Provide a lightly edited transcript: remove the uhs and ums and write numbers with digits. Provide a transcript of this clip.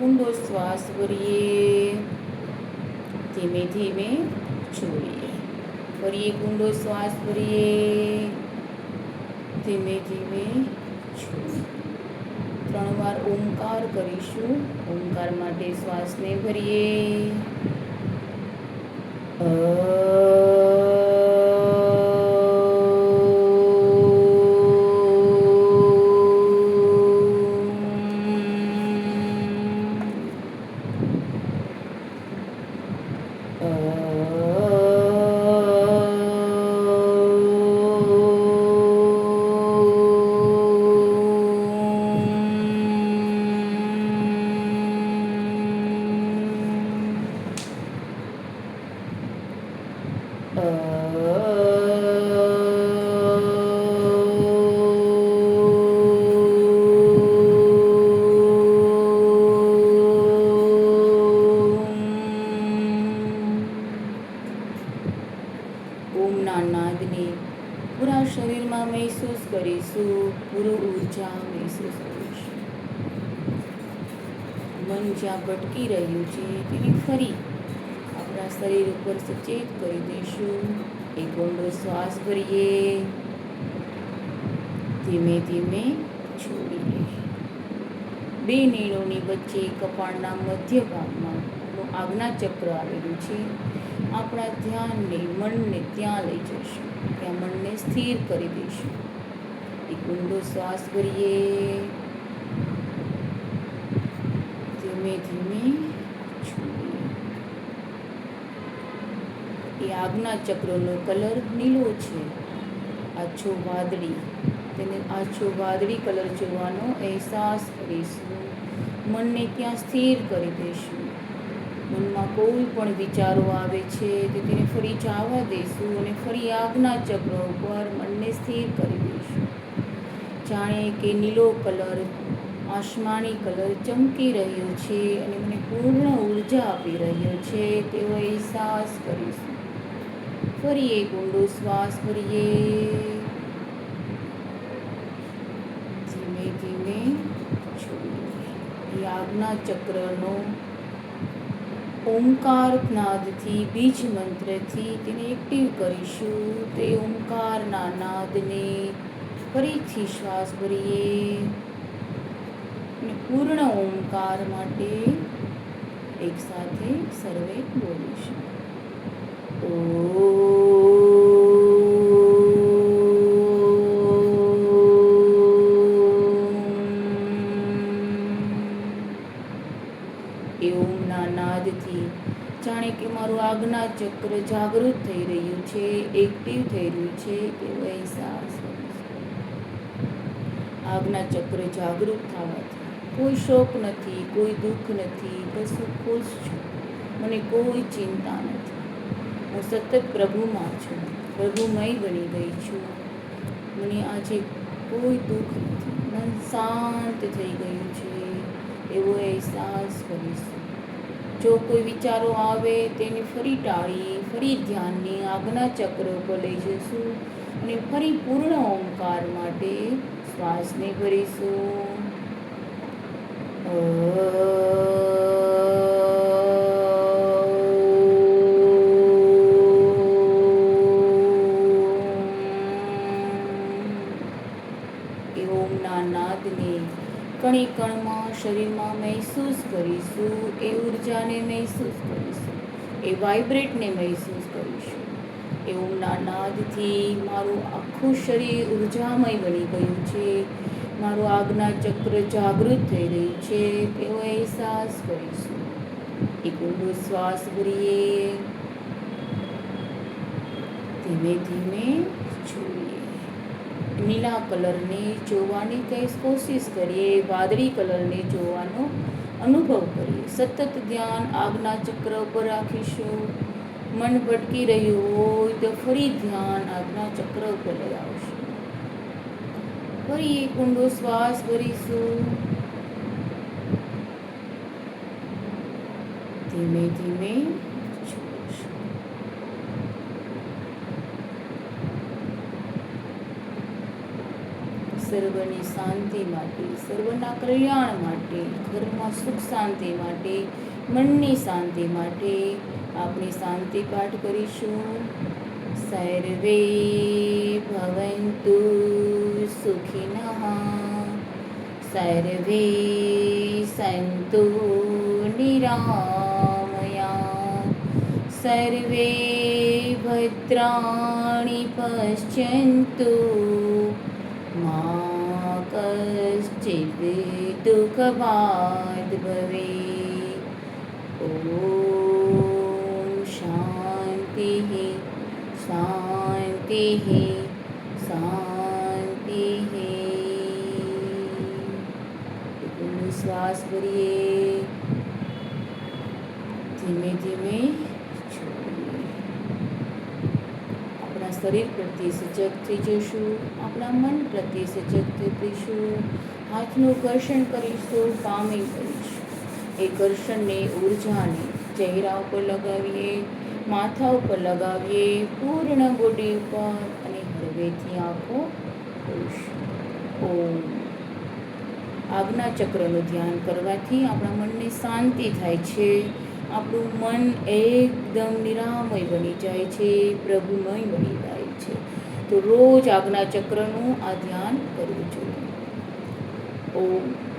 ઊંડો શ્વાસ ભરીએ, ધીમે ધીમે છોડીએ. ફરી એક ઊંડો શ્વાસ ભરીએ, ધીમે ધીમે છોડીએ. 3 વાર ઓમકાર કરીશું. ઓમકાર માટે શ્વાસને ભરીએ. ઓમના નાદને પૂરા શરીરમાં મહેસૂસ કરીશું, પૂરું ઉર્જા મહેસૂસ કરીશું. મન જ્યાં ભટકી રહ્યું છે તેને ફરી આપણા શરીર ઉપર સચેત કરી દઈશું. એક ઊંડો શ્વાસ ભરીએ, ધીમે ધીમે છોડીએ. 2 નેણોની વચ્ચે કપાળના મધ્ય ભાગમાં આજ્ઞા ચક્ર આવેલું છે. આપણા ધ્યાનને, મનને ત્યાં લઈ જઈશું. ત્યાં મનને સ્થિર કરી દઈશું. એક ઊંડો શ્વાસ ભરીએ, ધીમે ધીમે છોડીએ. એ આજ્ઞા ચક્રનો કલર નીલો છે, આછો વાદળી. તેને આછો વાદળી કલર જોવાનો અહેસાસ કરીશું. મનને ત્યાં સ્થિર કરી દઈશું. મનમાં કોઈ પણ વિચારો આવે છે તો તેને ફરી જવા દઈશું અને ફરી આજ્ઞા ચક્ર ઉપર મનને સ્થિર કરી દઈશું. જાણે કે નીલો કલર, આસમાની કલર ચમકી રહ્યો છે અને મને પૂર્ણ ઉર્જા આપી રહ્યો છે તેવો અહેસાસ કરીશું. ફરી એક ઊંડો શ્વાસ ભરીએ, ધીમે ધીમે છોડીએ. એ આજ્ઞા ચક્રનો ઓમકાર નાદથી, બીજ મંત્રથી તેને એક્ટિવ કરીશું. તે ઓમકારના નાદને ફરીથી શ્વાસ ભરીએ અને પૂર્ણ ઓમકાર માટે એકસાથે સર્વે બોલીશું. એ ઓમના નાદથી જાણે કે મારું આજ્ઞા ચક્ર જાગૃત થઈ રહ્યું છે, એક્ટિવ થઈ રહ્યું છે એવો અહેસાસ. આજ્ઞા ચક્ર જાગૃત થવાથી કોઈ શોક નથી, કોઈ દુઃખ નથી, બસ હું ખુશ છું. મને કોઈ ચિંતા નથી. હું સતત પ્રભુમાં છું, પ્રભુમય બની ગઈ છું. મને આજે કોઈ દુઃખ નથી, મન શાંત થઈ ગયું છે એવો અહેસાસ કરીશું. જો કોઈ વિચારો આવે તેને ફરી ટાળી, ફરી ધ્યાનને આજ્ઞા ચક્ર ઉપર લઈ જઈશું અને ફરી પૂર્ણ ઓમકાર માટે શ્વાસને ભરીશું. એ ઓમના નાદને કણે કણમાં શરીરમાં મહેસૂસ કરીશું. એ ઉર્જાને મહેસૂસ કરીશું. એ વાઇબ્રેટને મહેસૂસ કરીશું. એ ઓમના નાદથી મારું આખું શરીર ઉર્જામય બની ગયું છે. મારું આજ્ઞા ચક્ર જાગૃત થઈ રહ્યું છે તેવો અહેસાસ કરીશું. એક ઊંડો શ્વાસ ભરીએ, ધીમે ધીમે છોડીએ. નીલા કલરને જોવાની કોશિશ કરીએ, વાદળી કલરને જોવાનો અનુભવ કરીએ. સતત ધ્યાન આજ્ઞા ચક્ર ઉપર રાખીશું. મન ભટકી રહ્યું હોય તો ફરી ધ્યાન આજ્ઞા ચક્ર ઉપર લઈ આવશું. ફરી એક ઊંડો શ્વાસ ભરીશું. ધીમે ધીમે છોડીશું. સર્વની શાંતિ માટે, સર્વના કલ્યાણ માટે, ઘરમાં સુખ શાંતિ માટે, મનની શાંતિ માટે આપણે શાંતિ પાઠ કરીશું. સર્વે ભવન્તુ સુખિનઃ, સર્વે સંતુ નિરામયા, સર્વે ભદ્રાણિ પશ્યન્તુ મા કશ્ચિદ દુઃખભાગ્ ભવેत्. ઓમ શાંતિ શાંતિ શાંતિ. શ્વાસ ભરીએ, ધીમે ધીમે છોડીએ. આપણા શરીર પ્રત્યે સજગ થઈ જશું, આપણા મન પ્રત્યે સજગ થઈશું. હાથનું ઘર્ષણ કરીશું, પામિંગ કરીશું. એ ઘર્ષણને, ઉર્જાને ચહેરા ઉપર લગાવીએ, માથા ઉપર લગાવીએ, પૂર્ણ બોડી ઉપર, અને હળવેથી આંખો ખોલીશું. ઓમ. આજ્ઞા ચક્રનું ધ્યાન કરવાથી આપણા મનને શાંતિ થાય છે. આપણું મન એકદમ નિરામય બની જાય છે, પ્રભુમય બની જાય છે. તો રોજ આજ્ઞા ચક્રનું આ ધ્યાન કરવું જોઈએ. ઓમ.